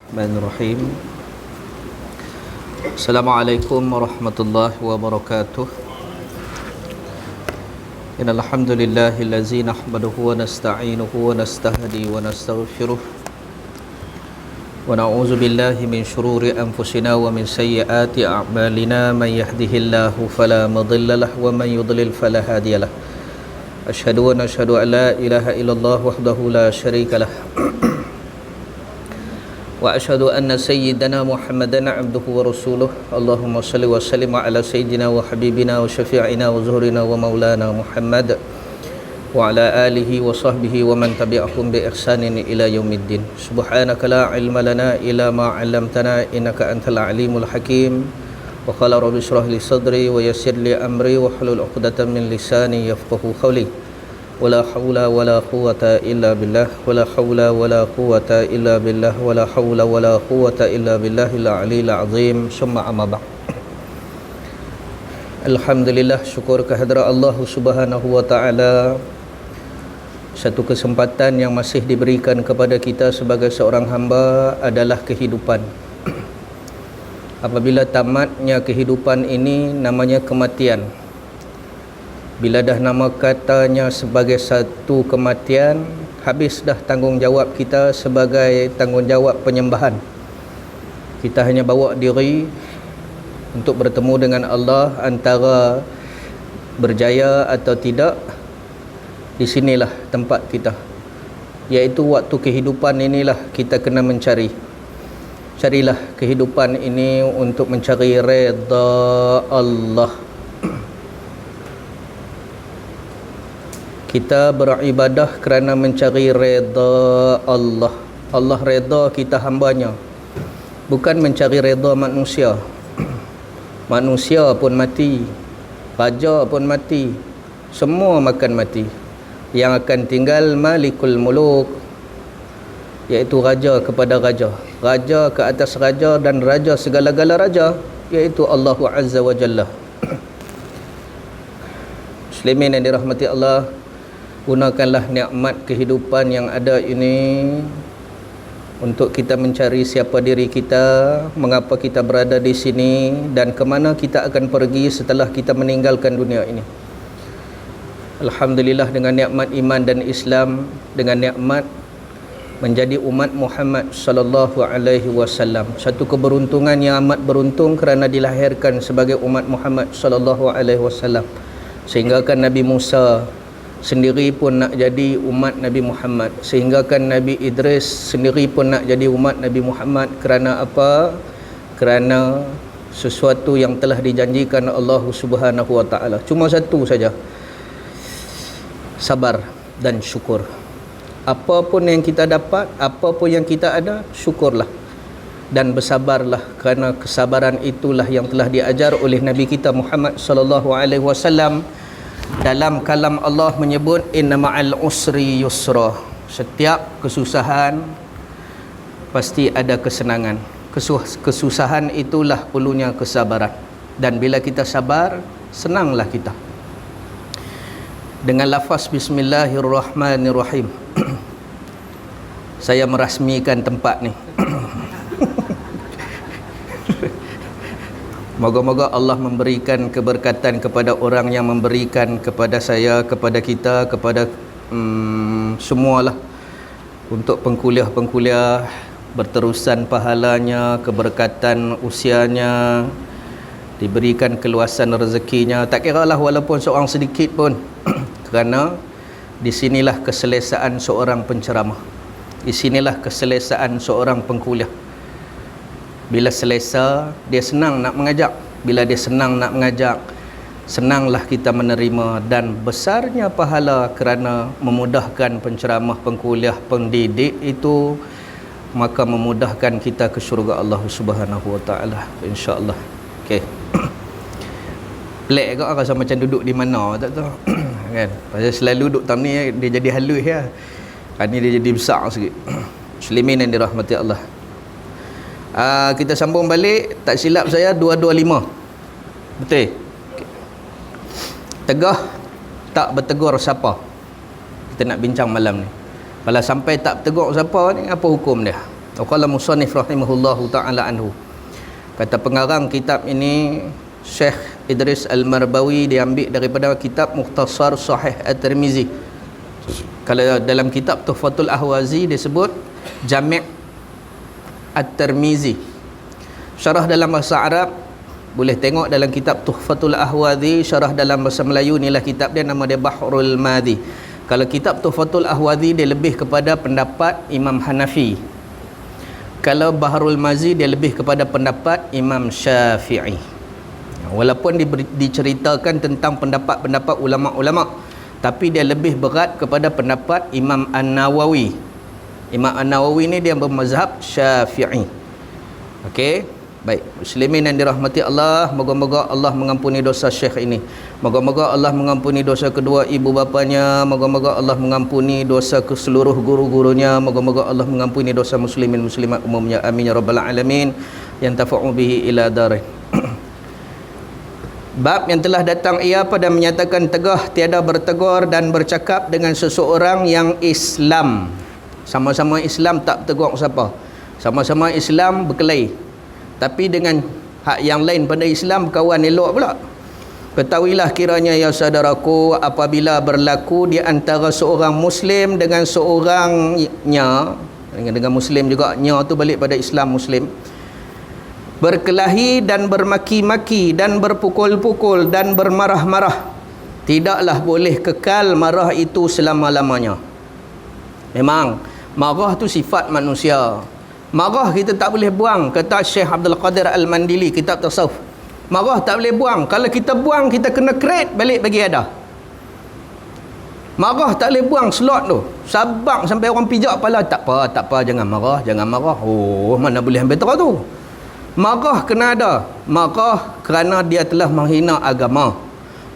Bismillahirrahmanirrahim. Assalamualaikum warahmatullahi wabarakatuh. Innal hamdalillazi nahmaduhu wa nasta'inuhu wa nastahdi wa nastaghfiruh wa na'udzu billahi min shururi anfusina wa min sayyiati a'malina. Man yahdihillahu fala mudilla lahu wa man yudlil fala hadiyalah. Asyhadu an la ilaha illallah wahdahu la syarika lah. Wa asyhadu anna sayyidana Muhammadan abduhu wa rasuluh. Allahumma salli wa sallim ala sayyidina wa habibina wa syafi'ina wa zuhrina wa maulana Muhammad wa ala alihi wa sahbihi wa man tabi'ahum bi ihsanin ila yaumiddin. Subhanaka la ilma lana illa ma 'allamtana innaka antal alimul hakim. Wa qala rabbi shrah li sadri wa yassir li amri wa hlul 'uqdatam min lisani yafqahu qawli. Wala haula wala quwata illa billah, wala haula wala quwata illa billah, wala haula wala quwata illa billahil aliyil azim. Summa amma ba'd. Alhamdulillah, syukur kehadrat Allah Subhanahu wa taala. Satu kesempatan yang masih diberikan kepada kita sebagai seorang hamba adalah kehidupan. Apabila tamatnya kehidupan ini, namanya kematian. Bila dah nama katanya sebagai satu kematian, habis dah tanggungjawab kita sebagai tanggungjawab penyembahan. Kita hanya bawa diri untuk bertemu dengan Allah, antara berjaya atau tidak. Di sinilah tempat kita, iaitu waktu kehidupan inilah kita kena mencari. Carilah kehidupan ini untuk mencari redha Allah. Kita beribadah kerana mencari redha Allah. Allah redha kita hambanya, bukan mencari redha manusia. Manusia pun mati, raja pun mati, semua makan mati. Yang akan tinggal Malikul Muluk, iaitu raja kepada raja, raja ke atas raja dan raja segala-gala raja, iaitu Allah Azza wa Jalla. Muslimin yang dirahmati Allah, gunakanlah nikmat kehidupan yang ada ini untuk kita mencari siapa diri kita, mengapa kita berada di sini, dan ke mana kita akan pergi setelah kita meninggalkan dunia ini. Alhamdulillah, dengan nikmat iman dan Islam, dengan nikmat menjadi umat Muhammad sallallahu alaihi wasallam. Satu keberuntungan yang amat beruntung kerana dilahirkan sebagai umat Muhammad sallallahu alaihi wasallam. Sehingga kan Nabi Musa sendiri pun nak jadi umat Nabi Muhammad, sehingga kan Nabi Idris sendiri pun nak jadi umat Nabi Muhammad. Kerana apa? Kerana sesuatu yang telah dijanjikan Allah Subhanahu wa taala. Cuma satu saja, sabar dan syukur. Apa pun yang kita dapat, apa pun yang kita ada, syukurlah dan bersabarlah, kerana kesabaran itulah yang telah diajar oleh Nabi kita Muhammad sallallahu alaihi wasallam. Dalam kalam Allah menyebut inna ma'al usri yusra. Setiap kesusahan pasti ada kesenangan. Kesusahan itulah perlunya kesabaran. Dan bila kita sabar, senanglah kita. Dengan lafaz bismillahirrahmanirrahim saya merasmikan tempat ni. Moga-moga Allah memberikan keberkatan kepada orang yang memberikan kepada saya, kepada kita, kepada semualah, untuk pengkuliah-pengkuliah, berterusan pahalanya, keberkatan usianya, diberikan keluasan rezekinya. Tak kira lah walaupun seorang sedikit pun. Kerana di sinilah keselesaan seorang penceramah, di sinilah keselesaan seorang pengkuliah. Bila selesa, dia senang nak mengajak. Bila dia senang nak mengajak, senanglah kita menerima. Dan besarnya pahala kerana memudahkan penceramah, pengkuliah, pendidik itu, maka memudahkan kita ke syurga Allah Subhanahu wa taala, insya-Allah. Okey. Pelik kau rasa macam duduk di mana tak tahu. Kan? Pasal selalu duduk tam ni dia jadi halus ya. Ni dia jadi besar sikit. Muslimin yang dirahmati Allah. Kita sambung balik, tak silap saya 225. Betul? Tegah tak bertegur siapa? Kita nak bincang malam ni. Kalau sampai tak bertegur siapa ni, apa hukum dia? Qala musannif rahimahullahu taala anhu. Kata pengarang kitab ini Syekh Idris Al-Marbawi, diambil daripada kitab Mukhtasar Sahih At-Tirmizi. Kalau dalam kitab Tuhfatul Ahwazi disebut Jami' At-Tirmizi. Syarah dalam bahasa Arab boleh tengok dalam kitab Tuhfatul Ahwazi. Syarah dalam bahasa Melayu inilah kitab dia, nama dia Bahrul Madhi. Kalau kitab Tuhfatul Ahwazi dia lebih kepada pendapat Imam Hanafi. Kalau Bahrul Madhi dia lebih kepada pendapat Imam Syafi'i. Walaupun diceritakan tentang pendapat-pendapat ulama-ulama, tapi dia lebih berat kepada pendapat Imam An-Nawawi. Imam An-Nawawi ni dia bermazhab Syafi'i. Okey. Baik, muslimin yang dirahmati Allah, moga-moga Allah mengampuni dosa Syekh ini. Moga-moga Allah mengampuni dosa kedua ibu bapanya. Moga-moga Allah mengampuni dosa ke seluruh guru-gurunya. Moga-moga Allah mengampuni dosa muslimin muslimat umumnya. Amin ya rabbal alamin. Yang tafa'u bihi ila darin. Bab yang telah datang ia pada menyatakan tegah tiada bertegur dan bercakap dengan seseorang yang Islam. Sama-sama Islam, tak bertegur siapa. Sama-sama Islam berkelahi, tapi dengan hak yang lain pada Islam kawan elok pula. Ketahuilah kiranya ya saudaraku, apabila berlaku di antara seorang Muslim dengan seorangnya, dengan Muslim juga, nya tu balik pada Islam Muslim, berkelahi dan bermaki-maki dan berpukul-pukul dan bermarah-marah, tidaklah boleh kekal marah itu selama-lamanya. Memang marah tu sifat manusia. Marah kita tak boleh buang, kata Syekh Abdul Qadir Al-Mandili, kitab tasawuf. Marah tak boleh buang. Kalau kita buang, kita kena create balik bagi ada. Marah tak boleh buang slot tu. Sabak sampai orang pijak kepala, tak apa, jangan marah. Oh, mana boleh ambil terus tu. Marah kena ada. Marah kerana dia telah menghina agama.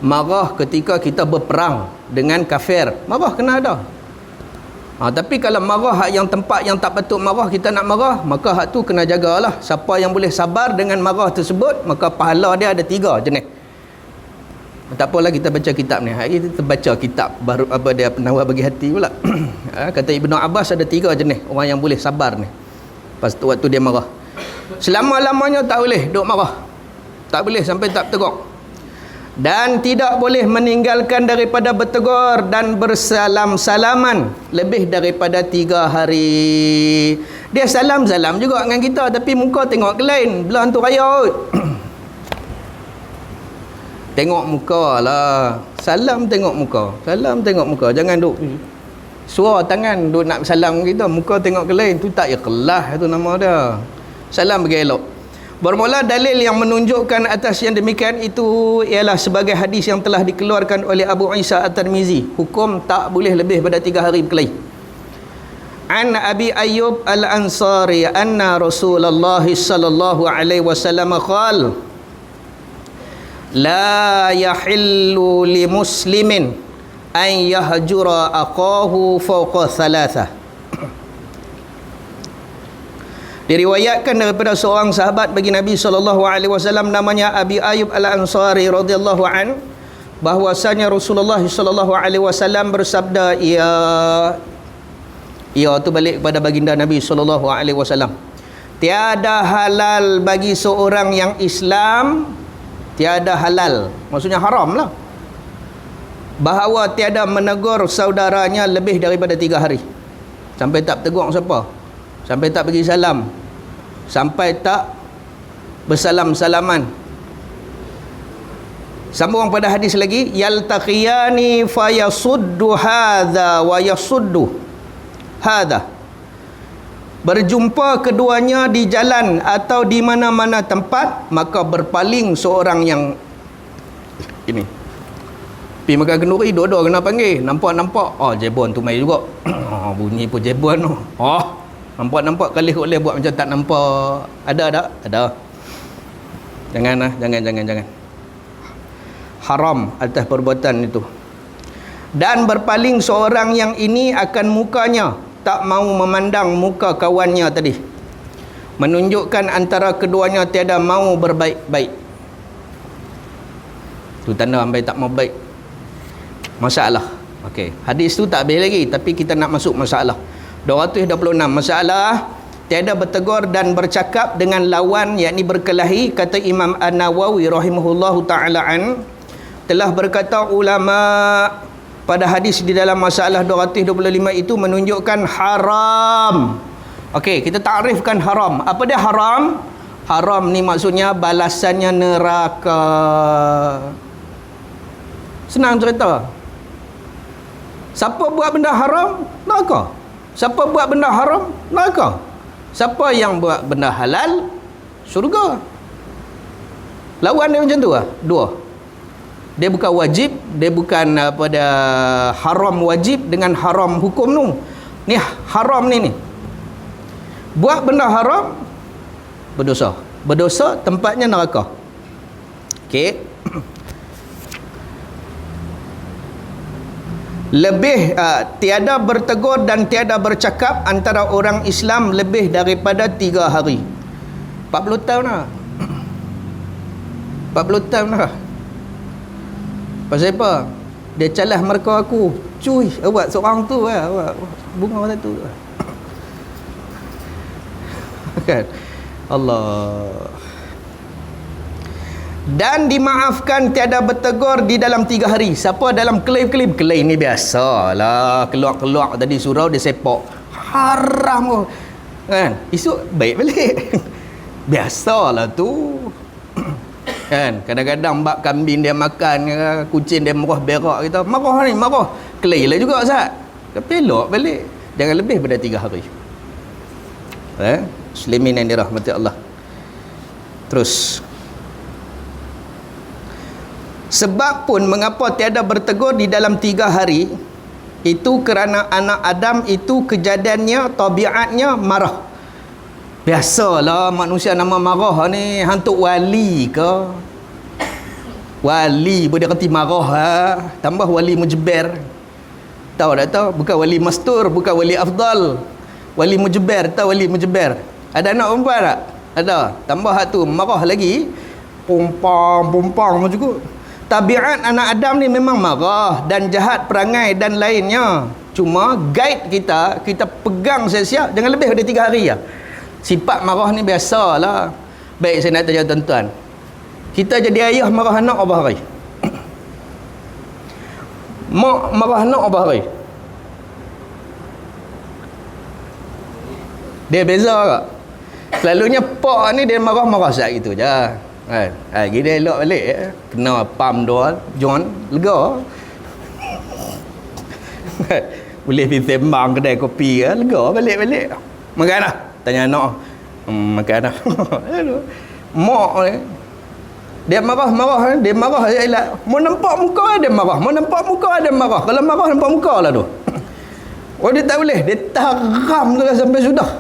Marah ketika kita berperang dengan kafir. Marah kena ada. Tapi kalau marah hak yang tempat yang tak patut marah, kita nak marah, maka hak tu kena jagalah. Siapa yang boleh sabar dengan marah tersebut, maka pahala dia ada 3 jenis. Tak apalah kita baca kitab ni. Hari kita baca kitab baru apa dia penawar bagi hati pula. Kata Ibnu Abbas ada 3 jenis orang yang boleh sabar ni. Pas tu waktu dia marah. Selama-lamanya tak boleh duk marah. Tak boleh sampai tak bertegur. Dan tidak boleh meninggalkan daripada bertegur dan bersalam-salaman lebih daripada 3 hari. Dia salam-salam juga dengan kita, tapi muka tengok ke lain. Belah hantu raya. Tengok muka lah. Salam tengok muka. Jangan duk suara tangan duk nak salam kita, muka tengok ke lain. Tu tak ikhlas, tu nama dia. Salam bagi elok. Bermula dalil yang menunjukkan atas yang demikian itu ialah sebagai hadis yang telah dikeluarkan oleh Abu Isa At-Tirmizi. Hukum tak boleh lebih pada 3 hari berkelahi. An Abi Ayyub Al-Ansari anna Rasulullah sallallahu alaihi wasallam qala la yahillu li muslimin an yahjura aqahu fawqa thalathah. Diriwayatkan daripada seorang sahabat bagi Nabi SAW, namanya Abi Ayyub Al-Ansari radhiyallahu an, bahwasanya Rasulullah SAW bersabda, ia tu balik kepada baginda Nabi SAW, tiada halal bagi seorang yang Islam, tiada halal maksudnya haram lah, bahawa tiada menegur saudaranya lebih daripada 3 hari. Sampai tak bertegur siapa, sampai tak bagi salam, sampai tak bersalam-salaman. Sambung pada hadis lagi, yaltaqiyani fayasuddu hadza wa yasuddu hadza. Berjumpa keduanya di jalan atau di mana-mana tempat, maka berpaling seorang yang ini. Pergi makan kenduri, dua-dua kena panggil. Nampak. Oh, jebon tu mai juga. Bunyi pun jebon tu. Nampak kali boleh buat macam tak nampak. Ada. Jangan. Haram atas perbuatan itu. Dan berpaling seorang yang ini akan mukanya, tak mau memandang muka kawannya tadi, menunjukkan antara keduanya tiada mau berbaik-baik. Tu tanda sampai tak mau baik. Masalah. Okey, hadis tu tak habis lagi, tapi kita nak masuk masalah. 226 masalah, tiada bertegur dan bercakap dengan lawan yakni berkelahi. Kata Imam An-Nawawi rahimahullahu ta'ala telah berkata ulama pada hadis di dalam masalah 225 itu menunjukkan haram. Okey, kita takrifkan haram. Apa dia haram? Haram ni maksudnya balasannya neraka. Senang cerita. Siapa buat benda haram? Neraka. Siapa buat benda haram? Neraka. Siapa yang buat benda halal? Syurga. Lawan dia macam tu lah. Dua. Dia bukan wajib, dia bukan pada haram wajib dengan haram hukum tu. Ni haram ni. Buat benda haram berdosa. Berdosa tempatnya neraka. Okey. Lebih tiada bertegur dan tiada bercakap antara orang Islam lebih daripada 3 hari. 40 tahun dah. 40 tahun dah. Pasal apa? Dia calah mereka aku. Cuy, awak seorang tu lah. Awak bunga macam tu. Kan? Allah. Dan dimaafkan tiada bertegur di dalam 3 hari. Siapa dalam kelip-kelip? Kelip ni biasalah. Keluar-keluar tadi surau dia sepak. Haram kan? Esok baik balik. Biasalah tu. Kan? Kadang-kadang bab kambing dia makan, kucing dia marah berak kita. Marah ni, marah. Kelip lah juga Ustaz. Tapi elok balik. Jangan lebih pada 3 hari. Muslimin yang dirahmati Allah. Terus. Sebab pun mengapa tiada bertegur di dalam 3 hari, itu kerana anak Adam itu kejadiannya, tabiatnya marah. Biasalah manusia nama marah ni. Hantuk wali ke? Wali pun dia kata marah Tambah wali mujber. Tahu tak tahu? Bukan wali mastur, bukan wali afdal. Wali mujber, tahu wali mujber? Ada anak perempuan tak? Ada. Tambah hak tu marah lagi. Pompang juga. Tabiat anak Adam ni memang marah dan jahat perangai dan lainnya. Cuma guide kita pegang siap-siap jangan lebih dari 3 hari lah. Sifat marah ni biasalah. Baik, saya nak tanya tuan-tuan. Kita jadi ayah marah anak berapa hari? Mak marah anak berapa hari? Dia beza tak? Selalunya pak ni dia marah-marah saat itu je. Gini elok balik kena pam doa John lega. Boleh pergi sembang kedai kopi lega balik makan dah. Tanya anak makan dah. Mak ni dia marah dia marah elak. Mau nampak muka dia marah, mau nampak muka dia marah. Kalau marah nampak muka lah tu. Oh dia tak boleh, dia taram tu lah sampai sudah.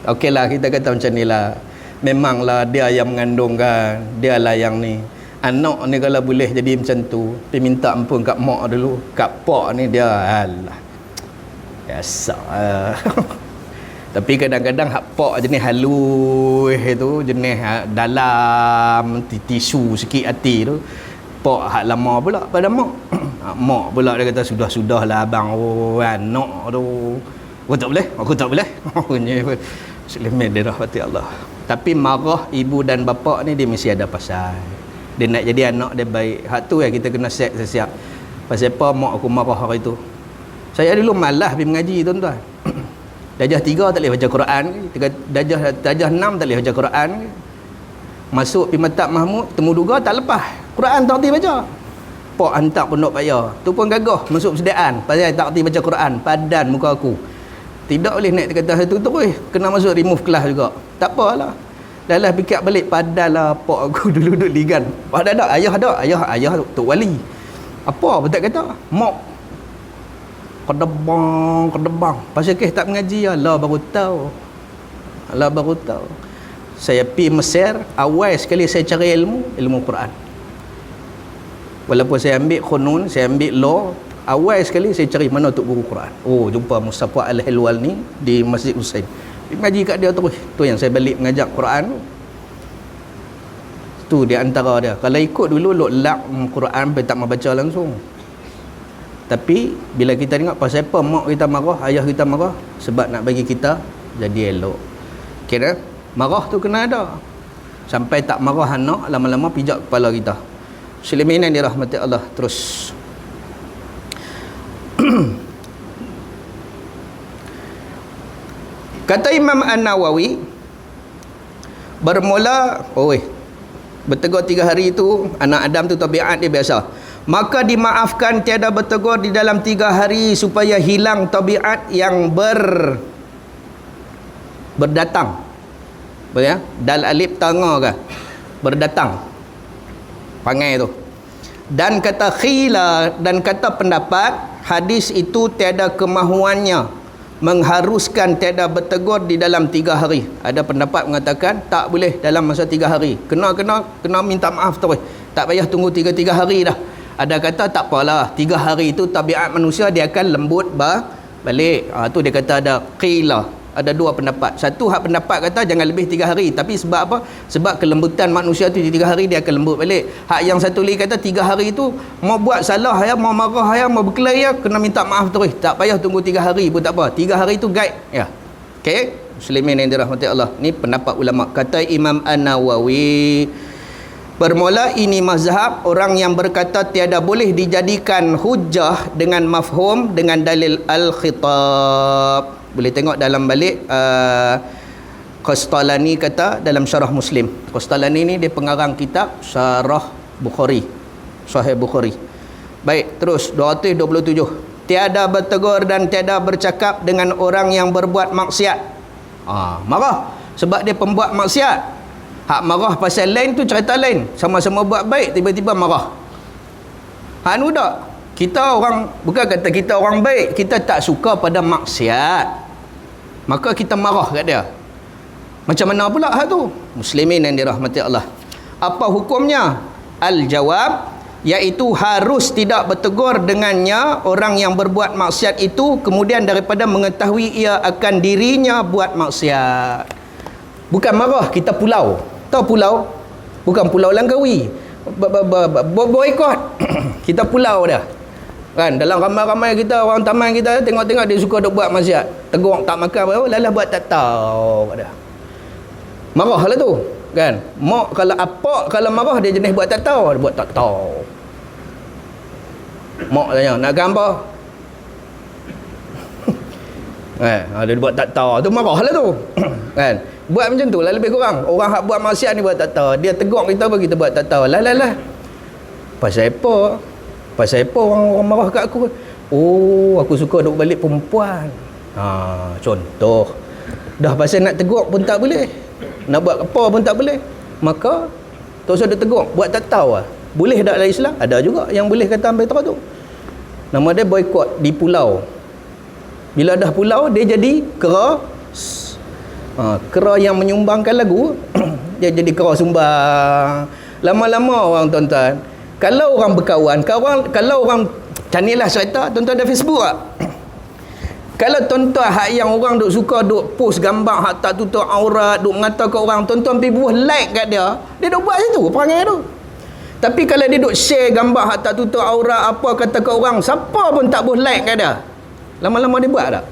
Okeylah kita kata macam ni lah. Memanglah dia yang mengandungkan, dia lah yang ni. Anak ni kalau boleh jadi macam tu, dia minta ampun kat mak dulu. Kat pak ni dia alah. Biasa. Tapi kadang-kadang hak pak jenis halus tu, jenis dalam tisu sikit hati tu. Pak hak lama pula pada mak. Mak pula dia kata sudah-sudahlah abang anak tu. Aku tak boleh. Muslimin dirahmati Allah. Tapi marah ibu dan bapa ni dia mesti ada pasal. Dia nak jadi anak dia baik. Hak tu yang kita kena set siap. Pasal apa mak aku marah hari tu? Saya dulu malas pergi mengaji tuan-tuan. Darjah 3 tak boleh baca Quran. Darjah 6 tak boleh baca Quran. Masuk pergi Maktab Mahmud, temu duga tak lepas. Quran tak reti baca. Pak hantar pondok payah. Tu pun gagah masuk persediaan. Pasal tak reti baca Quran. Padan muka aku. Tidak boleh naik kata satu terus. Kena masuk remove kelas juga. Tak apalah. Dah lah fikir balik padalah pak aku dulu duduk ligan. Ada tak? Ayah Tok Wali. Apa tak kata? Mak. Kedebang. Pasal kes tak mengaji Allah baru tahu. Saya pergi Mesir, awal sekali saya cari ilmu Quran. Walaupun saya ambil khunun, saya ambil law, awal sekali saya cari mana tok guru Quran. Oh, jumpa Mustafa Al-Hilwal ni di Masjid Husain. Mengaji kat dia terus. Tu yang saya balik mengajak Quran. Tu dia antara dia. Kalau ikut dulu lak Quran sampai tak mau baca langsung. Tapi bila kita tengok pasal apa mak kita marah, ayah kita marah, sebab nak bagi kita jadi elok. Kira marah tu kena ada. Sampai tak marah anak, lama-lama pijak kepala kita. Muslimin yang dirahmati Allah. Terus kata Imam An-Nawawi, bermula bertegur 3 hari itu, anak Adam tu tabiat dia biasa, maka dimaafkan tiada bertegur di dalam 3 hari supaya hilang tabiat yang berdatang. Ya? Dal alif tanga ke? Berdatang. Pangai tu. Dan kata khila, dan kata pendapat, hadis itu tiada kemahuannya mengharuskan tiada bertegur di dalam 3 hari. Ada pendapat mengatakan tak boleh dalam masa 3 hari. Kena minta maaf terus. Tak payah tunggu 3 hari dah. Ada kata tak apalah, 3 hari itu tabiat manusia dia akan lembut balik. Tu dia kata ada qila. Ada 2 pendapat. Satu hak pendapat kata jangan lebih 3 hari. Tapi sebab apa? Sebab kelembutan manusia tu di 3 hari dia akan lembut balik. Hak yang satu lagi kata 3 hari itu mau buat salah ya, mau marah ya, mau berkelahi ya, kena minta maaf terus. Tak payah tunggu 3 hari pun tak apa. 3 hari itu guide ya. Okey? Muslimin yang dirahmati Allah. Ni pendapat ulama. Kata Imam An-Nawawi, bermula ini mazhab orang yang berkata tiada boleh dijadikan hujah dengan mafhum dengan dalil al-khitab. Boleh tengok dalam balik Qastalani kata dalam syarah Muslim. Qastalani ni dia pengarang kitab Syarah Bukhari, Sahih Bukhari. Baik, terus 227. Tiada bertegur dan tiada bercakap dengan orang yang berbuat maksiat. Marah sebab dia pembuat maksiat. Hak marah pasal lain tu cerita lain. Sama-sama buat baik tiba-tiba marah. Hak nu tak. Kita orang, bukan kata kita orang baik, kita tak suka pada maksiat, maka kita marah kat dia. Macam mana pula hal tu? Muslimin yang dirahmati Allah. Apa hukumnya? Al-jawab, iaitu harus tidak bertegur dengannya orang yang berbuat maksiat itu kemudian daripada mengetahui ia akan dirinya buat maksiat. Bukan marah, kita pulau. Tahu pulau? Bukan pulau Langkawi. Boykot. Kita pulau dah. Kan dalam ramai-ramai kita, orang taman kita tengok-tengok dia suka duk buat maksiat, tegur tak makan apa, lalah buat tak tahu dah. Marah lah tu kan. Mak kalau apa kalau marah dia jenis buat tak tahu, dia buat tak tahu. Mak tanya nak gambar dia buat tak tahu tu, marah lah tu kan. Buat macam tu lah lebih kurang. Orang hak buat maksiat ni buat tak tahu, dia tegur kita apa kita buat tak tahu. Lah pasal apa? Pasal apa orang marah kat aku? Aku suka duk balik perempuan. Contoh. Dah pasal nak tegur pun tak boleh. Nak buat apa pun tak boleh. Maka tak usah dia tegur, buat tak tahu lah. Boleh tak dalam Islam? Ada juga yang boleh kata ambil tahu tu. Nama dia boykot di pulau. Bila dah pulau dia jadi kera. Kera yang menyumbangkan lagu dia jadi kera sumbang. Lama-lama orang tuan-tuan, kalau orang berkawan, kalau orang canilah cerita tuan-tuan ada Facebook tak? Kalau tuan-tuan hak yang orang duk suka duk post gambar hak tak tutup aurat, duk mengata ke orang, tuan-tuan pergi buat like kat dia duk buat situ perangai tu. Tapi kalau dia duk share gambar hak tak tutup aurat apa kata ke orang, siapa pun tak boleh like kat dia. Lama-lama dia buat tak?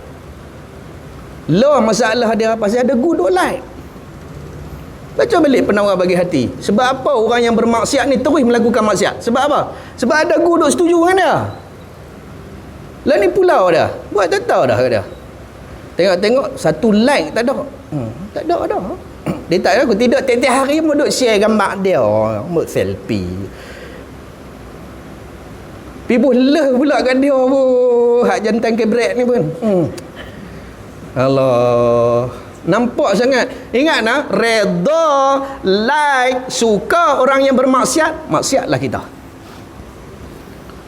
Lah masalah dia pasal ada good duk like. Baca balik penawar bagi hati. Sebab apa orang yang bermaksiat ni terus melakukan maksiat? Sebab apa? Sebab ada guru duk setuju dengan dia. Lah ni pulau dah. Buat tak tahu dah dia. Tengok-tengok satu like tak ada. Tak ada dah. Dia tak ada, aku tidak tiap-tiap hari mau duk share gambar dia, mau selfie. Pibuh leh pula kat dia pun. Hak jantan kebrek ni pun. Allah. Nampak sangat. Ingat nah, redha, like, suka orang yang bermaksiat, maksiatlah kita.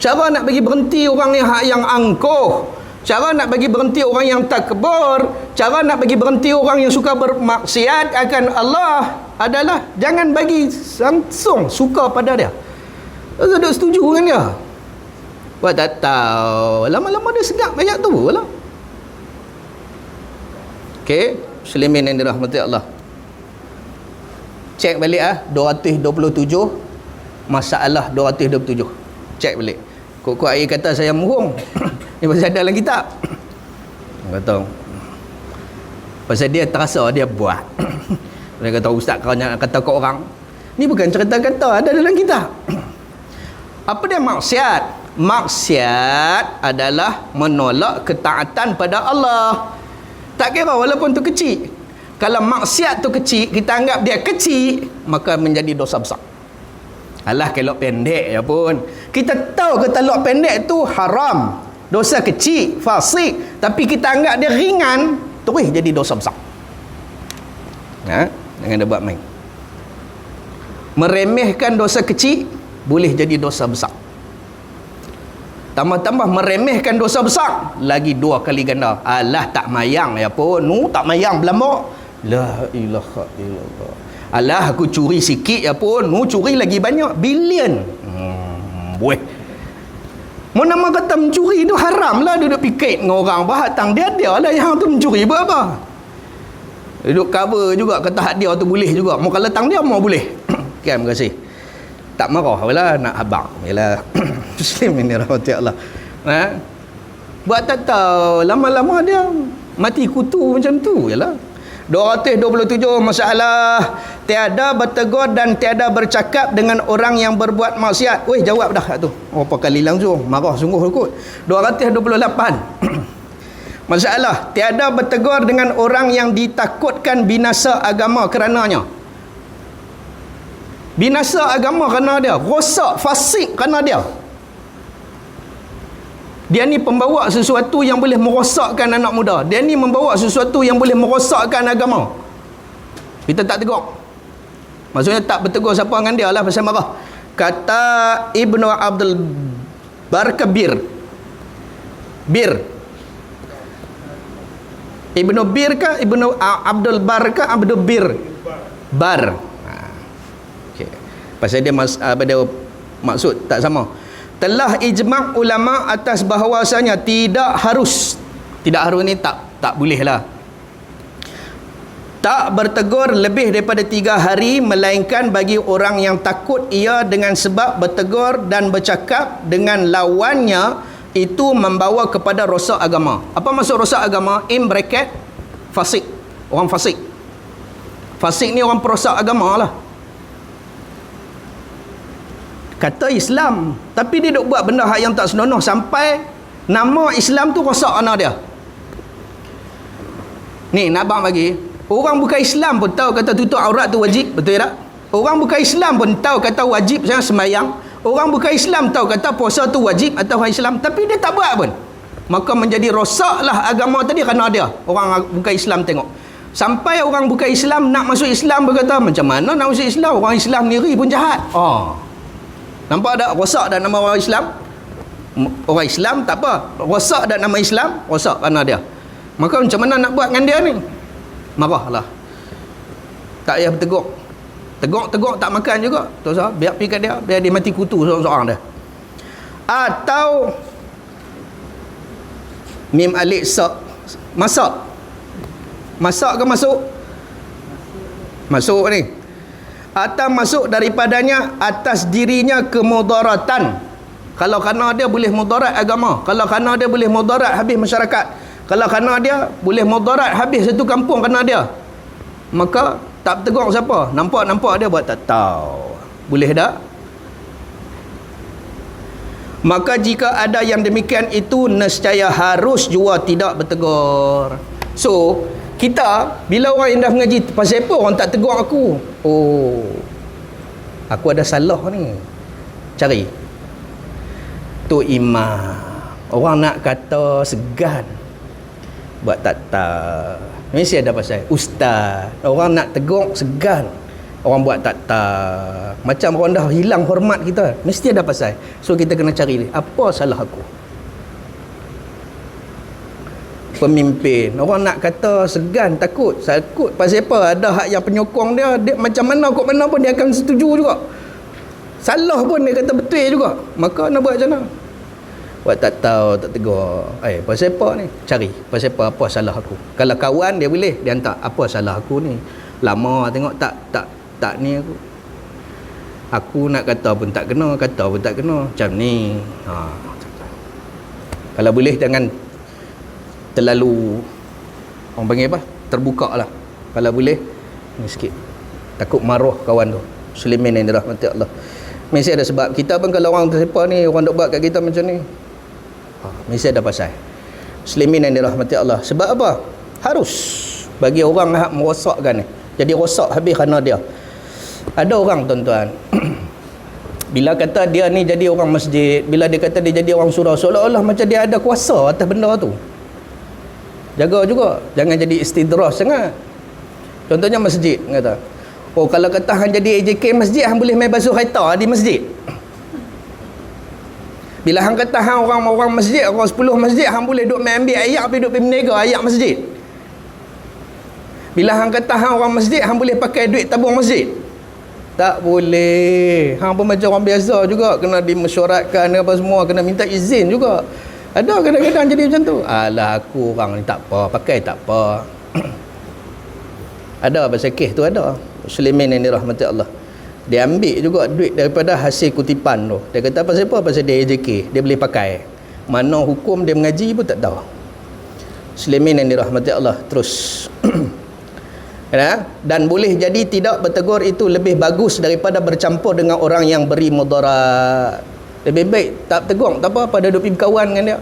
Cara nak bagi berhenti orang yang angkuh, cara nak bagi berhenti orang yang takbur, cara nak bagi berhenti orang yang suka bermaksiat akan Allah adalah jangan bagi langsung suka pada dia. Dia setuju dengan dia. Buat tak tahu. Lama-lama dia segak banyak tu lah. Okey, muslimin yang dirahmati Allah. Cek balik 227 masalah 227. Cek balik. Kok ayat kata saya murung. Ni pasal ada dalam kitab. Kata Pasal dia terasa dia buat. Dia kata, ustaz kau nak kata ke orang, ni bukan cerita-kata, ada dalam kitab. Apa dia maksiat? Maksiat adalah menolak ketaatan pada Allah. Tak kira walaupun tu kecil. Kalau maksiat tu kecil, kita anggap dia kecil, maka menjadi dosa besar. Alah, kelok pendek ya pun. Kita tahu ke telok pendek tu haram, dosa kecil, fasik, tapi kita anggap dia ringan, terus jadi dosa besar. Jangan dia buat main. Meremehkan dosa kecil boleh jadi dosa besar. Tambah-tambah meremehkan dosa besar, lagi 2 kali ganda. Alah, tak mayang ya pun. Tak mayang belambak. La ilaha illallah. Alah, aku curi sikit ya pun. Curi lagi banyak, bilion. Boleh. Mana nama kata mencuri tu haram lah. Duduk pikir dengan orang bahatang dia lah yang tu mencuri buat apa. Duduk cover juga kata hak dia tu boleh juga. Mau kalau tang dia mau boleh. Kan, terima kasih. Tak marah lah nak habang. Yalah. Muslim ini rahmati Allah. Buat tak tahu, lama-lama dia mati kutu macam tu. Yalah. 227 masalah. Tiada bertegur dan tiada bercakap dengan orang yang berbuat maksiat. Weh, jawab dah tu. Berapa kali langsung. Marah sungguh kot. 228. Masalah. Tiada bertegur dengan orang yang ditakutkan binasa agama kerananya. Binasa agama kerana dia. Rosak, fasik kerana dia. Dia ni pembawa sesuatu yang boleh merosakkan anak muda. Dia ni membawa sesuatu yang boleh merosakkan agama. Kita tak tegur. Maksudnya tak bertegur siapa dengan dia lah pasal marah. Kata Ibnu Abdul Bar Kabir. Bir. Ibnu Bir ke Ibnu Abdul Bar ke Abdul Bir? Bar. Okey. Pasal dia dia maksud tak sama. Telah ijma' ulama atas bahawasanya tidak harus ni tak boleh lah, tak bertegur lebih daripada 3 hari, melainkan bagi orang yang takut ia dengan sebab bertegur dan bercakap dengan lawannya itu membawa kepada rosak agama. Apa maksud rosak agama? In bracket fasik. Orang fasik. Fasik ni orang perosak agama lah. Kata Islam, tapi dia duk buat benda hak yang tak senonoh sampai nama Islam tu rosak anak dia. Ni nak abang bagi, orang bukan Islam pun tahu kata tutup aurat tu wajib, betul tak? Orang bukan Islam pun tahu kata wajib jangan sembahyang. Orang bukan Islam tahu kata puasa tu wajib atau Islam, tapi dia tak buat pun. Maka menjadi rosaklah agama tadi kerana dia. Orang bukan Islam tengok. Sampai orang bukan Islam nak masuk Islam berkata, macam mana nak masuk Islam? Orang Islam sendiri pun jahat. Nampak tak rosak dah nama orang Islam? Orang Islam tak apa, rosak dah nama Islam, rosak kerana dia. Maka macam mana nak buat dengan dia ni? Marahlah. Tak payah bertegur. Teguk tak makan juga. Tu sah, biar pergi kat dia, biar dia mati kutu seorang-seorang dia. Atau mim alif sa, masak. Masak ke masuk? Masuk ni. Atau masuk daripadanya atas dirinya kemudaratan. Kalau kerana dia boleh mudarat agama, kalau kerana dia boleh mudarat habis masyarakat, kalau kerana dia boleh mudarat habis satu kampung kerana dia, maka tak bertegur siapa. Nampak dia buat tak tahu. Boleh tak? Maka jika ada yang demikian itu, nescaya harus jua tidak bertegur. So kita, bila orang yang dah mengaji, pasal apa orang tak tegur aku? Oh, aku ada salah ni. Cari. Tu imam. Orang nak kata segan. Buat tak. Mesti ada pasal. Ustaz. Orang nak tegur segan. Orang buat tak. Macam orang dah hilang hormat kita. Mesti ada pasal. So kita kena cari. Apa salah aku? Pemimpin, orang nak kata segan, takut pasal apa? Ada hak yang penyokong dia macam mana kot mana pun dia akan setuju juga, salah pun dia kata betul juga. Maka nak buat macam mana? Buat tak tahu, tak tegur. Pasal apa ni? Cari pasal apa salah aku. Kalau kawan dia boleh, dia hantar apa salah aku ni, lama tengok tak ni aku nak kata pun tak kena, macam ni. Kalau boleh jangan terlalu, orang panggil apa, terbuka lah kalau boleh ni sikit, takut maruh kawan tu Muslimin yang dirahmati Allah. Mesti ada sebab. Kita pun kalau orang tersepa ni, orang duk buat kat kita macam ni, mesti ada pasal. Muslimin yang dirahmati Allah. Sebab apa? Harus bagi orang yang merosakkan ni, jadi rosak habis kerana dia. Ada orang tuan-tuan bila kata dia ni jadi orang masjid, bila dia kata dia jadi orang surau, seolah-olah macam dia ada kuasa atas benda tu. Jaga juga, jangan jadi istidraj sangat. Contohnya masjid, kata, oh kalau kata hang jadi AJK masjid, hang boleh main basuh kereta di masjid. Bila hang kata hang orang masjid, orang 10 masjid, hang boleh duk main ambil ayak pergi duk pergi menega ayak masjid. Bila hang kata hang orang masjid, hang boleh pakai duit tabung masjid. Tak boleh. Hang pun macam orang biasa juga, kena dimesyuaratkan apa semua, kena minta izin juga. Ada kadang-kadang jadi macam tu. Alah aku orang ni tak apa, pakai tak apa. Ada pasal kes tu ada. Muslimin yang dirahmati Allah. Dia ambil juga duit daripada hasil kutipan tu. Dia kata pasal apa? Pasal dia AJK, dia boleh pakai. Mana hukum dia mengaji pun tak tahu. Muslimin yang dirahmati Allah. Terus dan boleh jadi tidak bertegur itu lebih bagus daripada bercampur dengan orang yang beri mudarat. Lebih baik tak tegur, tak apa, pada duk pergi berkawan dengan dia.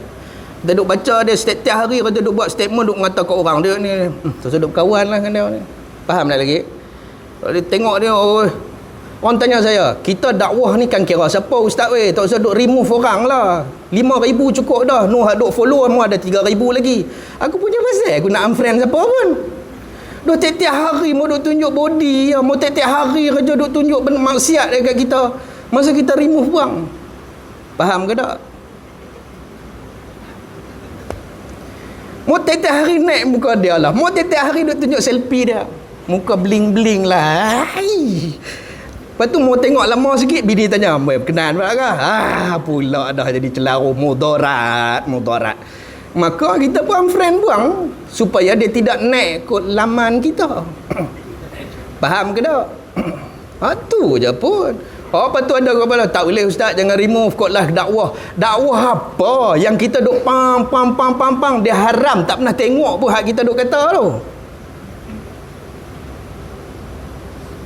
Kita duk baca dia setiap hari, kita duk buat statement, duk mengata kat orang dia ni, terus duk berkawan lah dengan dia ni. Faham tak lagi? Kalau dia tengok dia, oh, orang tanya saya, kita dakwah ni kan kira siapa ustaz weh, tak usah duk remove orang lah. 5,000 cukup dah. Noh duk follow mu ada 3,000 lagi. Aku punya pasal aku nak unfriend siapa pun. Duk tiap-tiap hari mu duk tunjuk body, mu tiap-tiap hari kerja duk tunjuk benda maksiat dekat kita. Masa kita remove bang. Faham ke tak? Mu tiap-tiap hari naik muka dia lah. Mu tiap-tiap hari duk tunjuk selfie dia. Muka bling-bling lah. Lepas tu mu tengok lama sikit, bini tanya, berkenan pula ke? Pula dah jadi celaru mudarat. Maka kita pun unfriend buang supaya dia tidak naik kot laman kita. Faham ke tak? Tu je pun. Apa tu ada kepala, tak boleh ustaz, jangan remove kot lah dakwah. Dakwah apa? Yang kita duk pam, dia haram, tak pernah tengok pun hak kita duk kata tu.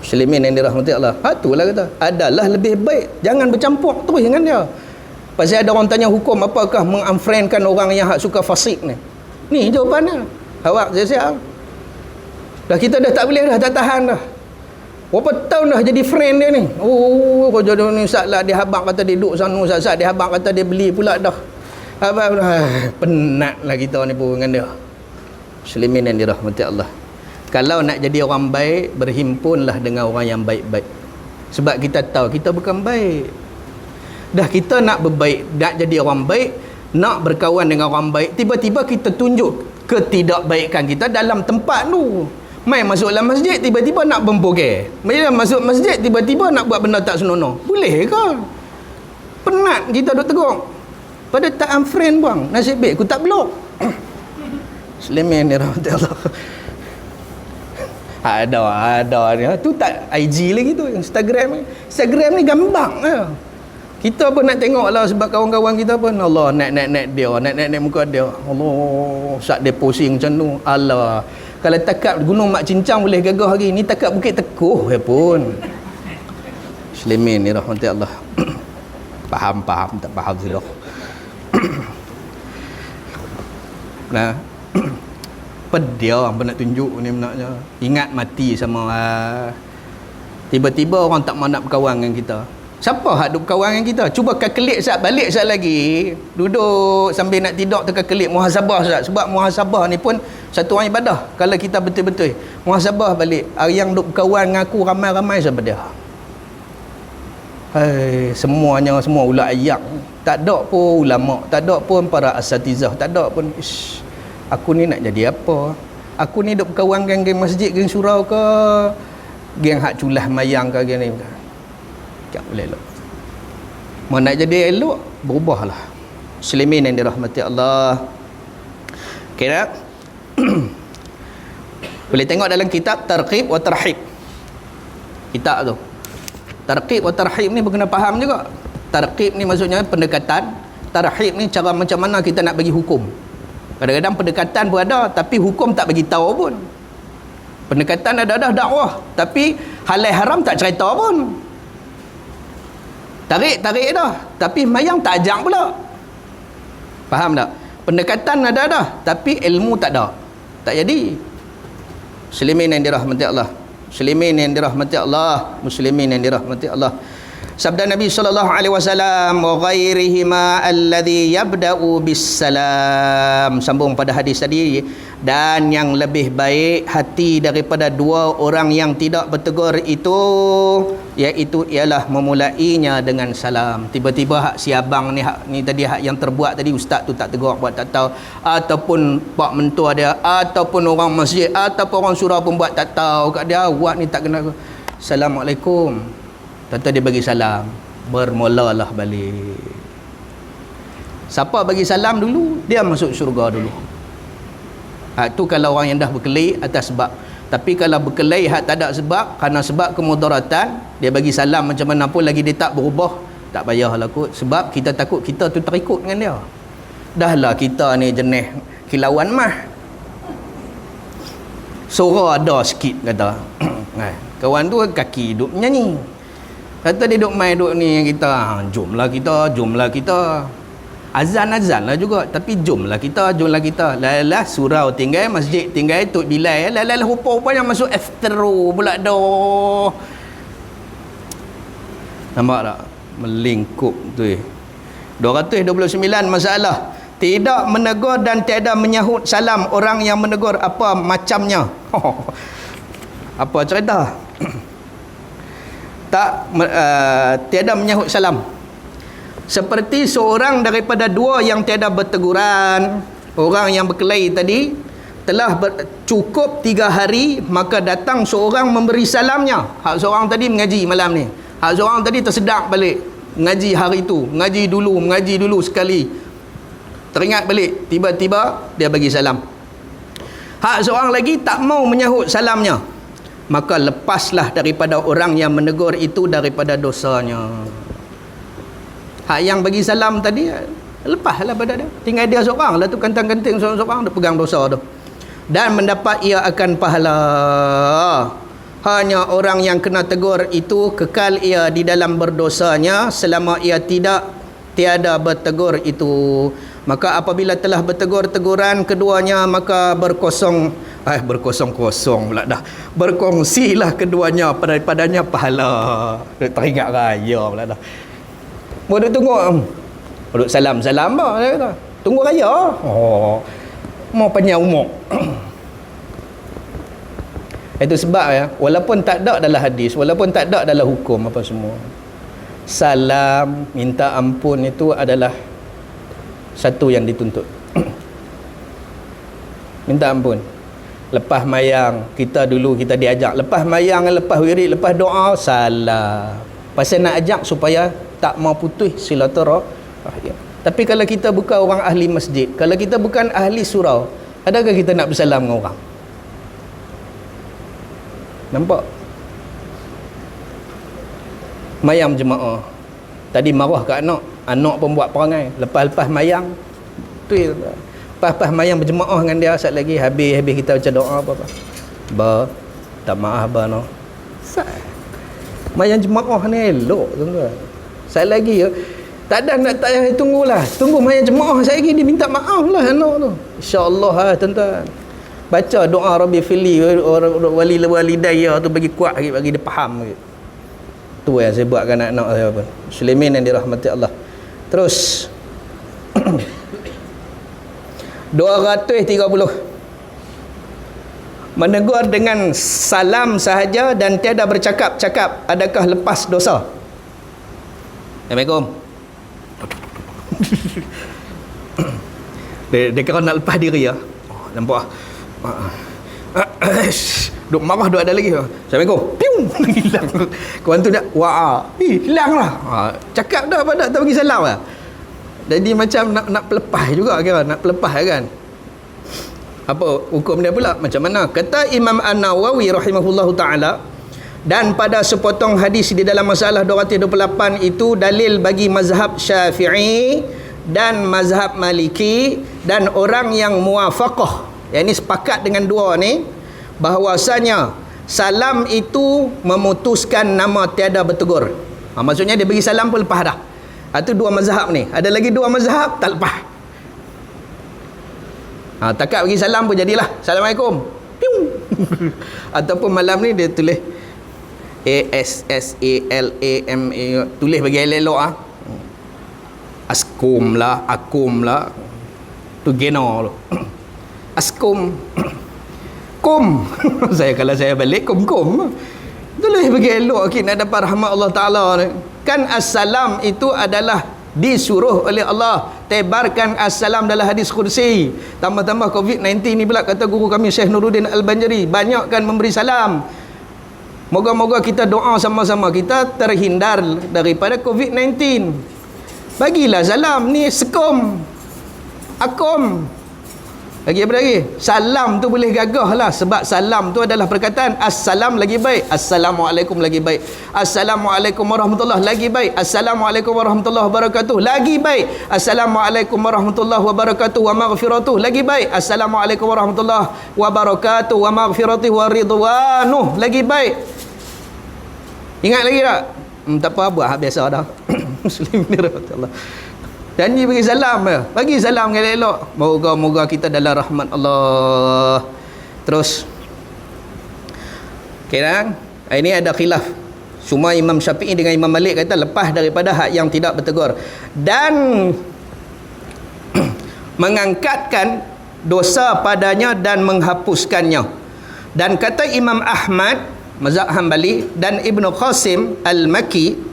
Muslimin yang dirahmati Allah. Itulah kata, adalah lebih baik jangan bercampur terus dengan dia. Pasal ada orang tanya hukum apakah mengunfriendkan orang yang hak suka fasik ni. Ni jawapannya. Awak siap-siap. Dah kita dah tak boleh dah, tak tahan dah. Berapa tahun dah jadi friend dia ni. Oh, kau jodoh ni ustaz lah, dia habaq kata dia duduk sana, ustaz dia habaq kata dia beli pula dah. Penat lah kita ni pun dengan dia. Muslimin yang dirahmati Allah. Kalau nak jadi orang baik, berhimpunlah dengan orang yang baik-baik. Sebab kita tahu kita bukan baik. Dah kita nak berbaik, nak jadi orang baik, nak berkawan dengan orang baik, tiba-tiba kita tunjuk ketidakbaikan kita dalam tempat tu. Mai masuk dalam masjid, tiba-tiba nak bembogel. Masuk masjid, tiba-tiba nak buat benda tak senonoh. Boleh ke? Penat kita duk tegur. Pada tak unfriend bang, nasib baik aku tak block. Muslimin ni rahmat Allah. Ada ni. Tu tak IG lagi tu, Instagram ni gambar je. Kita pun nak tengok lah, sebab kawan-kawan kita pun Allah naik dia, naik muka dia. Allah, saat dia posting macam tu. Allah, kalau takat Gunung Mak Cincang boleh gagah hari ni, takat Bukit Tekuh pun. Muslimin ni rahmati Allah. Faham tak faham sudah. Nah, pedia orang pun nak tunjuk ni benarnya. Ingat mati sama tiba-tiba orang tak mahu nak berkawan dengan kita. Siapa hak duk berkawan dengan kita? Cuba kalkulit sat balik sat lagi. Duduk sambil nak tidur terkalkulit muhasabah sat. Sebab muhasabah ni pun satu orang ibadah. Kalau kita betul-betul muhasabah balik, yang duk berkawan dengan aku ramai-ramai siapa dia? Semuanya semua ulama ayak. Tak ada pun ulama, tak ada pun para asatizah, tak ada pun aku ni nak jadi apa? Aku ni duk berkawan dengan geng masjid, geng surau ke geng hak culah mayang ke geng ni? Tak boleh elok. Mau nak jadi elok, berubahlah. Muslimin yang dirahmati Allah. Kira boleh tengok dalam kitab Targhib wa Tarhib. Kitab tu. Targhib wa Tarhib ni berkena faham juga. Targhib ni maksudnya pendekatan, Tarhib ni cara macam mana kita nak bagi hukum. Kadang-kadang pendekatan pun ada, tapi hukum tak bagi tahu pun. Pendekatan ada dah dakwah, tapi halal haram tak cerita pun. Tarik dah, tapi mayang tak ajak pula. Faham tak? Pendekatan ada dah, tapi ilmu tak ada. Tak jadi. Muslimin yang dirahmati Allah. Muslimin yang dirahmati Allah. Muslimin yang dirahmati Allah. Sabda Nabi sallallahu alaihi wasallam, wa ghairihima alladhi yabda'u bis salam. Sambung pada hadis tadi, dan yang lebih baik hati daripada dua orang yang tidak bertegur itu, iaitu ialah memulainya dengan salam. Tiba-tiba hak si abang ni, hak ni tadi, hak yang terbuat tadi, ustaz tu tak tegur, buat tak tahu, ataupun pak mentua dia, ataupun orang masjid, ataupun orang surau pun buat tak tahu kat dia, buat ni tak kena. Assalamualaikum. Tata dia bagi salam, bermulalah balik. Siapa bagi salam dulu, dia masuk syurga dulu. Itu kalau orang yang dah berkelahi atas sebab. Tapi kalau berkelahi hak tak ada sebab, kerana sebab kemudaratan, dia bagi salam macam mana pun lagi dia tak berubah, tak payahlah kot. Sebab kita takut kita tu terikut dengan dia. Dahlah kita ni jenis kilauan mah. Suara ada sikit kata. Kawan tu kaki duduk menyanyi. Kata dia duduk main duduk ni kita, jomlah kita. Azan lah juga, tapi jomlah kita. Lalah surau tinggal, masjid tinggal, Tok Bilal. Lalah rupa-rupanya masuk aftero pula dah. Nampak tak? Melingkup tu. 229 masalah. Tidak menegur dan tiada menyahut salam orang yang menegur apa macamnya. Apa cerita? Tiada menyahut salam, seperti seorang daripada dua yang tiada berteguran. Orang yang berkelahi tadi telah cukup 3 hari, maka datang seorang memberi salamnya. Hak seorang tadi mengaji malam ni, hak seorang tadi tersedak balik mengaji hari tu, mengaji dulu sekali, teringat balik, tiba-tiba dia bagi salam. Hak seorang lagi tak mau menyahut salamnya, maka lepaslah daripada orang yang menegur itu daripada dosanya. Hak yang bagi salam tadi, lepaslah pada dia. Tinggal dia seorang lah tu, kantang-kanting seorang-seorang, dia pegang dosa tu. Dan mendapat ia akan pahala. Hanya orang yang kena tegur itu kekal ia di dalam berdosanya selama ia tiada bertegur itu. Maka apabila telah bertegur-teguran keduanya, maka berkosong-kosong pula dah. Berkongsilah keduanya daripadanya pahala. Teringat raya pula dah. Duduk tunggu. Duduk salam-salam apa dia kata. Tunggu raya. Mau panjang umur. Itu sebab ya, walaupun tak ada dalam hadis, walaupun tak ada dalam hukum apa semua, salam, minta ampun itu adalah satu yang dituntut. Minta ampun. Lepas mayang, kita diajak lepas mayang, lepas wirid, lepas doa, salam. Pasal nak ajak supaya tak mau putus silaturahim. Tapi kalau kita bukan orang ahli masjid, kalau kita bukan ahli surau, adakah kita nak bersalam dengan orang? Nampak? Mayang jemaah tadi marah kat anak pun buat perangai. Lepas mayang tu, lepas mayang berjemaah dengan dia, sat lagi habis kita baca doa apa tak maaf no. Mayang jemaah ni elok tuan-tuan. Sat lagi tak ada nak tak payah tunggulah. Tunggu mayang jemaah sat lagi dia minta maaf lah anak tu. Insya-Allah tuan-tuan. Baca doa Rabbi fili walidayya tu bagi kuat lagi, bagi dia faham lagi. Tu yang saya buat kan anak-anak saya pun. Muslimin yang dirahmati Allah. Terus 230. Menegur dengan salam sahaja dan tiada bercakap-cakap, adakah lepas dosa? Assalamualaikum. Dia kira nak lepas diri ya. Nampak duk marah duk ada lagi. Assalamualaikum. Pium hilang. Kawan tu dah hilang lah. Cakap dah pada tak bagi salam lah. Jadi macam nak pelepah juga kira, nak pelepah kan. Apa hukum dia pula? Macam mana? Kata Imam An-Nawawi rahimahullahu taala, dan pada sepotong hadis di dalam masalah 228 itu dalil bagi mazhab Syafi'i dan mazhab Maliki dan orang yang muwafaqah, yang ini sepakat dengan dua ni, bahawasanya salam itu memutuskan nama tiada bertegur. Maksudnya dia bagi salam pun lepas dah. Itu dua mazhab ni. Ada lagi dua mazhab tak lepas. Takat bagi salam pun jadilah Assalamualaikum. Piung. Ataupun malam ni dia tulis ASSALAMA, tulis bagi elok Askum lah, akum lah. Tu geno tu. Askum. Kum. Kalau saya balik kum. Tulis bagi elok kita nak dapat rahmat Allah Taala ni. Kan assalam itu adalah disuruh oleh Allah. Tebarkan assalam dalam hadis kursi. Tambah-tambah COVID-19 ni pula, kata guru kami Syekh Nuruddin Al-Banjari, banyakkan memberi salam. Moga-moga kita doa sama-sama kita terhindar daripada COVID-19. Bagilah salam ni, sekum, akum. Lagi apa lagi? Salam tu boleh gagah lah, sebab salam tu adalah perkataan. Assalam lagi baik, Assalamualaikum lagi baik, Assalamualaikum warahmatullahi lagi baik, Assalamualaikum warahmatullahi wabarakatuh lagi baik, Assalamualaikum warahmatullahi wabarakatuh wa maghfiratuh lagi baik, Assalamualaikum warahmatullahi wabarakatuh wa maghfiratuh wa ridwanuh lagi baik. Ingat lagi tak? Tak apa, buat biasa dah. Muslim ni rahmatullah. Janji bagi salam, bagi salam yang elok. Moga-moga kita dalam rahmat Allah. Terus kan ini ada khilaf. Cuma Imam Syafi'i dengan Imam Malik kata lepas daripada hak yang tidak bertegur dan mengangkatkan dosa padanya dan menghapuskannya. Dan kata Imam Ahmad mazhab Hambali dan Ibnu Qasim Al-Makki,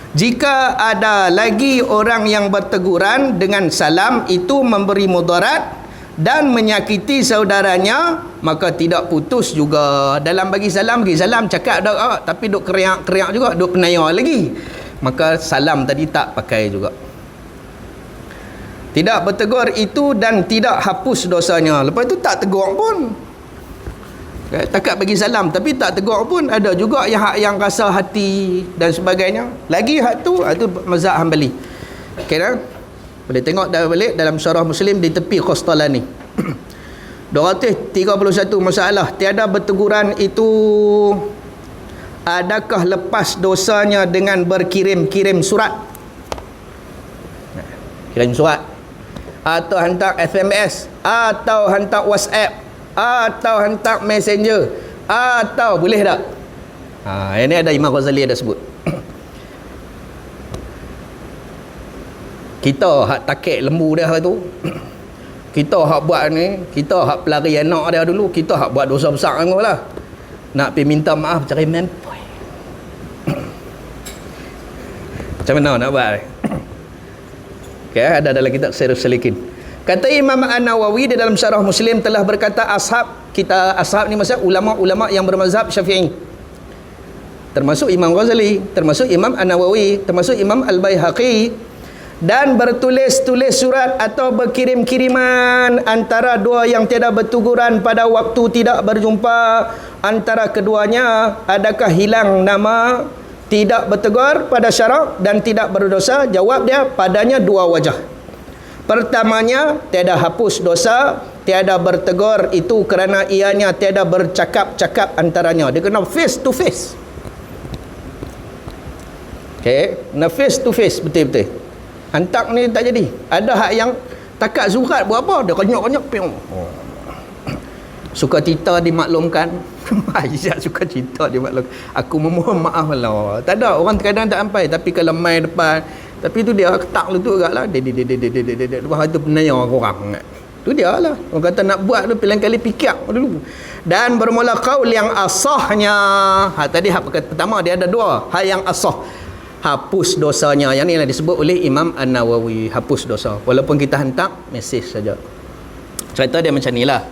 jika ada lagi orang yang berteguran dengan salam itu memberi mudarat dan menyakiti saudaranya, maka tidak putus juga. Dalam bagi salam cakap dah, tapi duk keriak-keriak juga, duk penayar lagi, maka salam tadi tak pakai juga. Tidak bertegur itu dan tidak hapus dosanya. Lepas itu tak tegur pun, takat bagi salam tapi tak tegur pun. Ada juga yang rasa hati dan sebagainya. Lagi hak tu mazhab Hambali. Okey dah. Boleh tengok dah balik dalam Syarah Muslim di tepi Qastalani. 231 masalah. Tiada berteguran itu adakah lepas dosanya dengan berkirim-kirim surat? Kirim surat atau hantar SMS atau hantar WhatsApp atau hantar messenger atau boleh tak? Ini ada Imam Ghazali ada sebut. Kita hak takik lembu dah tu, kita hak buat ni, kita hak pelari anak dia dulu, kita hak buat dosa besar kan lah. Nak pergi minta maaf cari mempoi. Macam mana nak buat? Okay, ada dalam kitab Sirrus Salikin. Kata Imam An-Nawawi di dalam Syarah Muslim telah berkata ashab ni maksud ulama-ulama yang bermazhab Syafi'i, termasuk Imam Ghazali, termasuk Imam An-Nawawi, termasuk Imam Al-Baihaqi, dan bertulis-tulis surat atau berkirim-kiriman antara dua yang tiada berteguran pada waktu tidak berjumpa antara keduanya, adakah hilang nama tidak bertegur pada syarak dan tidak berdosa? Jawab dia, padanya dua wajah. Pertamanya, tiada hapus dosa, tiada bertegur itu kerana ianya tiada bercakap-cakap antaranya. Dia kena face to face. Okey, kena face to face betul-betul. Hantar ni tak jadi. Ada hak yang takat surat buat apa? Dia konyok-konyok piung. Sukacita dimaklumkan. Ayat sukacita dimaklumkan. Aku memohon maaf lah. Tak ada, orang kadang tak sampai, tapi kalau main depan, tapi tu dia ketak lutut agaklah. Lepas tu penayar korang. Tu dia lah. Orang kata nak buat tu pilihan kali fikir dulu. Dan bermula qaul yang asahnya. Tadi hak pertama dia ada dua. Hak yang asah, hapus dosanya. Yang ni lah disebut oleh Imam An-Nawawi, hapus dosa. Walaupun kita hantar mesej saja. Cerita dia macam ni lah.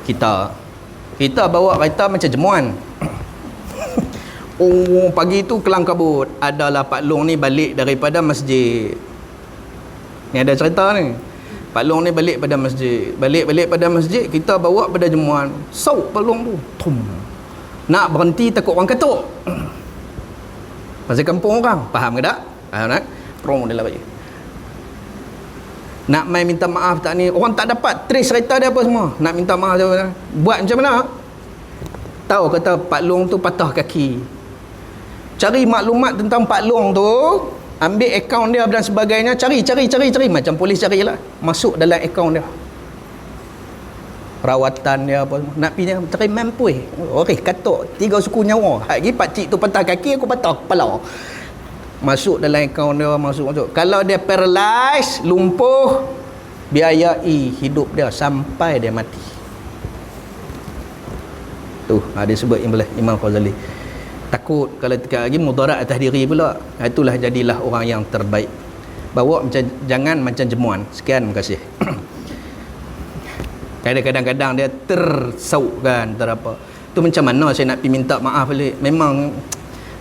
Kita bawa kereta macam jemuan. Pagi tu kelang kabut, adalah Pak Long ni balik daripada masjid. Ni ada cerita ni. Pak Long ni balik pada masjid. Balik pada masjid, kita bawa pada jemuan. Sauk Pak Long tu. Tum. Nak berhenti takut orang katuk. Pasal kampung orang. Faham ke tak? Faham tak? Prong dia lah bagi. Nak main minta maaf tak ni, orang tak dapat trace cerita dia apa semua. Nak minta maaf dia buat macam mana? Tahu kata Pak Long tu patah kaki. Cari maklumat tentang Pak Long tu, ambil akaun dia dan sebagainya, cari macam polis carilah. Masuk dalam akaun dia. Rawatan dia apa semua. Nak pergi cari mampu. Okey, katok 3 suku nyawa. Hak pak cik tu patah kaki, aku patah kepala. Masuk dalam akaun dia, masuk. Kalau dia paralyzed, lumpuh, biayai hidup dia sampai dia mati. Tu, dia sebut Imam Ghazali. Takut kalau dekat lagi mudarat atas diri pula. Itulah jadilah orang yang terbaik. Bawa macam, jangan macam jemuan. Sekian, terima kasih. Kadang-kadang dia tersaukkan, terapa. Tu macam mana saya nak pergi minta maaf balik. Memang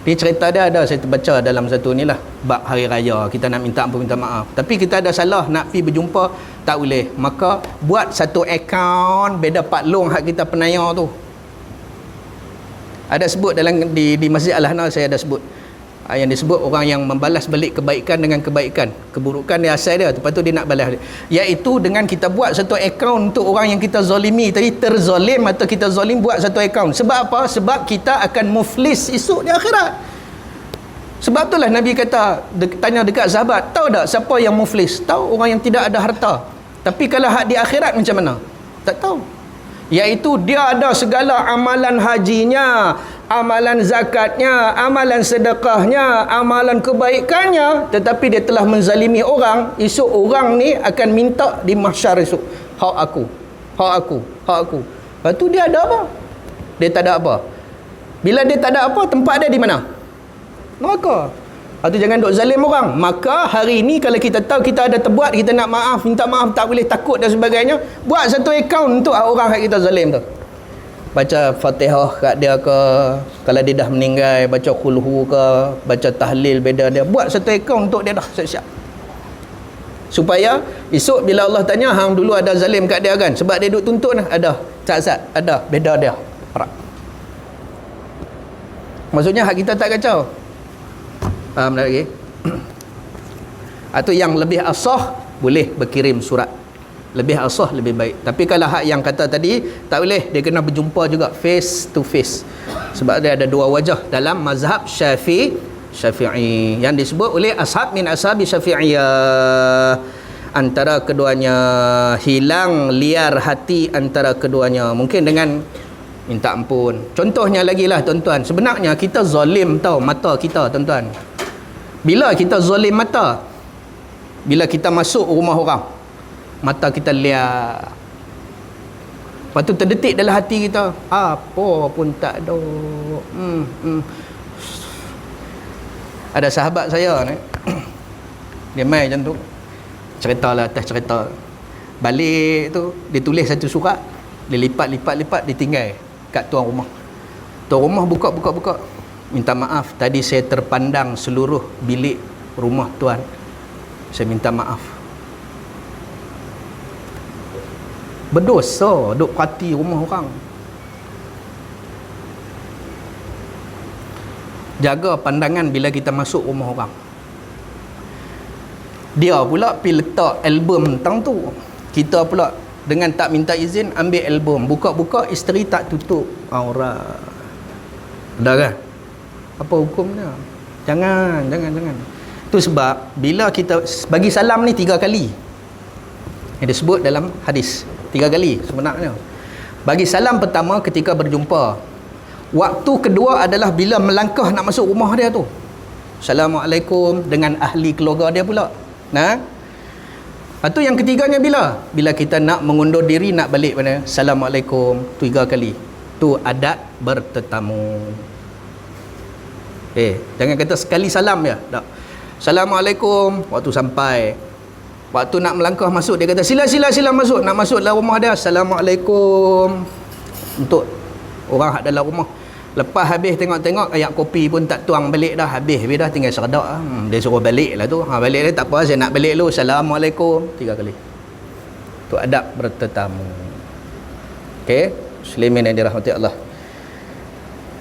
dia cerita dia ada, saya terbaca dalam satu ni lah, bab hari raya kita nak minta ampun, minta maaf, tapi kita ada salah nak pergi berjumpa, tak boleh. Maka buat satu akaun beda Pak Long hak kita penayar tu. Ada sebut dalam di Masjid Al-Hana, saya ada sebut yang disebut orang yang membalas balik kebaikan dengan kebaikan, keburukan dia asal dia, lepas tu dia nak balas dia, iaitu dengan kita buat satu akaun untuk orang yang kita zalimi tadi, terzalim atau kita zalim, buat satu akaun. Sebab apa? Sebab kita akan muflis esok di akhirat. Sebab itulah Nabi kata, tanya dekat sahabat, tahu tak siapa yang muflis? Tahu, orang yang tidak ada harta. Tapi kalau hak di akhirat macam mana? Tak tahu. Iaitu dia ada segala amalan hajinya, amalan zakatnya, amalan sedekahnya, amalan kebaikannya, tetapi dia telah menzalimi orang. Esok orang ni akan minta di mahsyar esok, hak aku, hak aku, hak aku. Lepas tu dia ada apa? Dia tak ada apa. Bila dia tak ada apa, tempat dia di mana? Neraka. Atau jangan duk zalim orang. Maka hari ini kalau kita tahu kita ada terbuat, kita nak maaf, minta maaf, tak boleh, takut dan sebagainya, buat satu akaun untuk orang yang kita zalim tu. Baca Fatihah kat dia ke, kalau dia dah meninggal, baca khulhu ke, baca tahlil beda dia, buat satu akaun untuk dia dah siap-siap. Supaya esok bila Allah tanya, hang dulu ada zalim kat dia kan? Sebab dia duk tuntut lah. Ada. Sat-sat. Ada. Beda dia. Perak. Maksudnya hak kita tak kacau. Faham tak lagi? Atau yang lebih asah, boleh berkirim surat. Lebih asah, lebih baik. Tapi kalau hak yang kata tadi, tak boleh. Dia kena berjumpa juga face to face. Sebab dia ada dua wajah dalam mazhab Syafi'i. Yang disebut oleh ashab min ashabi Syafi'iyah. Antara keduanya, hilang liar hati antara keduanya. Mungkin dengan minta ampun. Contohnya lagi lah tuan-tuan. Sebenarnya kita zalim tau mata kita tuan-tuan. Bila kita zalim mata, bila kita masuk rumah orang, mata kita liar, lepas tu terdetik dalam hati kita, apa pun tak ada. Ada sahabat saya ni, dia main macam tu, cerita lah atas cerita. Balik tu dia tulis satu surat, dia lipat, dia tinggal kat tuan rumah. Tuan rumah buka, minta maaf, tadi saya terpandang seluruh bilik rumah tuan, saya minta maaf. Berdosa duk perhati rumah orang. Jaga pandangan bila kita masuk rumah orang. Dia pula pergi letak album tang tu, kita pula dengan tak minta izin ambil album, buka-buka, isteri tak tutup aurat. Dah kan? Apa hukumnya? Jangan. Tu sebab bila kita bagi salam ni 3 kali. Yang disebut dalam hadis 3 kali sebenarnya. Bagi salam pertama ketika berjumpa. Waktu kedua adalah bila melangkah nak masuk rumah dia tu. Assalamualaikum dengan ahli keluarga dia pula. Nah. Atau yang ketiganya bila? Bila kita nak mengundur diri nak balik mana? Assalamualaikum 3 kali. Tu adat bertetamu. Jangan kata sekali salam ya. Tak. Assalamualaikum waktu sampai. Waktu nak melangkah masuk dia kata sila masuk. Nak masuk dalam rumah dia, Assalamualaikum. Untuk orang hak dalam rumah. Lepas habis tengok-tengok ayat kopi pun tak tuang balik dah, habis dah tinggal seredak. Dia suruh balik lah tu. Balik dia tak apa, saya nak balik dulu. Assalamualaikum 3 kali. Tu adab bertetamu. Okey, muslimin yang dirahmati Allah.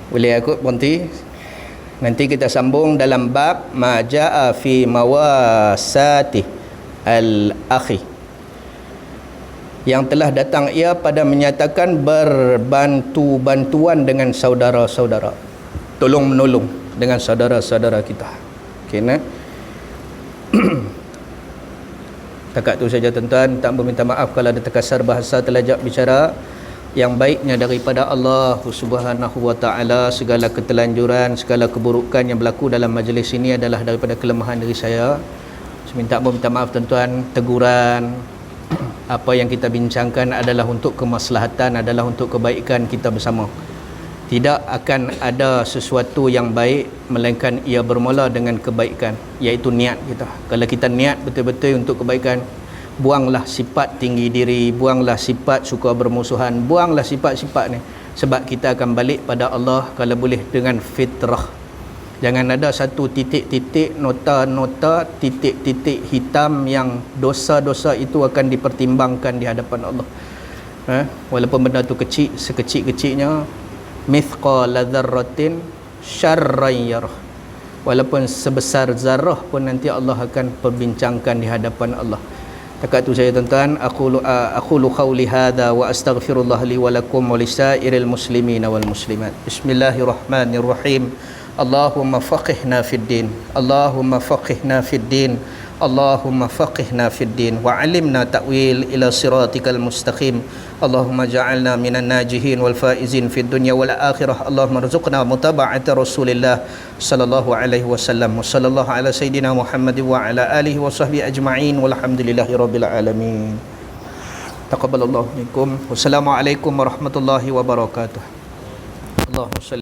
Boleh aku berhenti? Nanti kita sambung dalam bab ma jaa fi mawasati al-akhi. yang telah datang ia pada menyatakan berbantu-bantuan dengan saudara-saudara, tolong-menolong dengan saudara-saudara kita. Okay, nah? Takat tu saja tuan-tuan. Tak meminta maaf kalau ada terkasar bahasa, terlajak bicara. Yang baiknya daripada Allah Subhanahu wa ta'ala. Segala ketelanjuran, segala keburukan yang berlaku dalam majlis ini adalah daripada kelemahan diri saya. Minta maaf tuan-tuan. Teguran, apa yang kita bincangkan adalah untuk kemaslahatan, adalah untuk kebaikan kita bersama. Tidak akan ada sesuatu yang baik melainkan ia bermula dengan kebaikan, iaitu niat kita. Kalau kita niat betul-betul untuk kebaikan, buanglah sifat tinggi diri, buanglah sifat suka bermusuhan, buanglah sifat-sifat ni, sebab kita akan balik pada Allah kalau boleh dengan fitrah. Jangan ada satu titik-titik, nota-nota, titik-titik hitam yang dosa-dosa itu akan dipertimbangkan di hadapan Allah. Walaupun benda tu kecil, sekecil-kecilnya, mithqala dzarratin syarran yarah. Walaupun sebesar zarah pun nanti Allah akan perbincangkan di hadapan Allah. Takat tu saya tuan-tuan, aqulu qawli hadza wa astaghfirullah li wa lakum wa lisairil muslimin wal muslimat. Bismillahirrahmanirrahim. Allahumma faqihna fid din, Allahumma faqihna fid din, Allahumma faqihna fid din wa 'allimna ta'wil ila siratikal mustaqim. Allahumma ja'alna minan najihin wal faizin fid dunya wal akhirah. Allahumma rzuqna mutaba'ata Rasulillah sallallahu alaihi wasallam. Wa sallallahu ala sayidina Muhammad wa ala alihi wa sahbihi ajma'in walhamdulillahi rabbil alamin. Taqabbalallahu minkum. Wassalamualaikum warahmatullahi wabarakatuh. Allahumma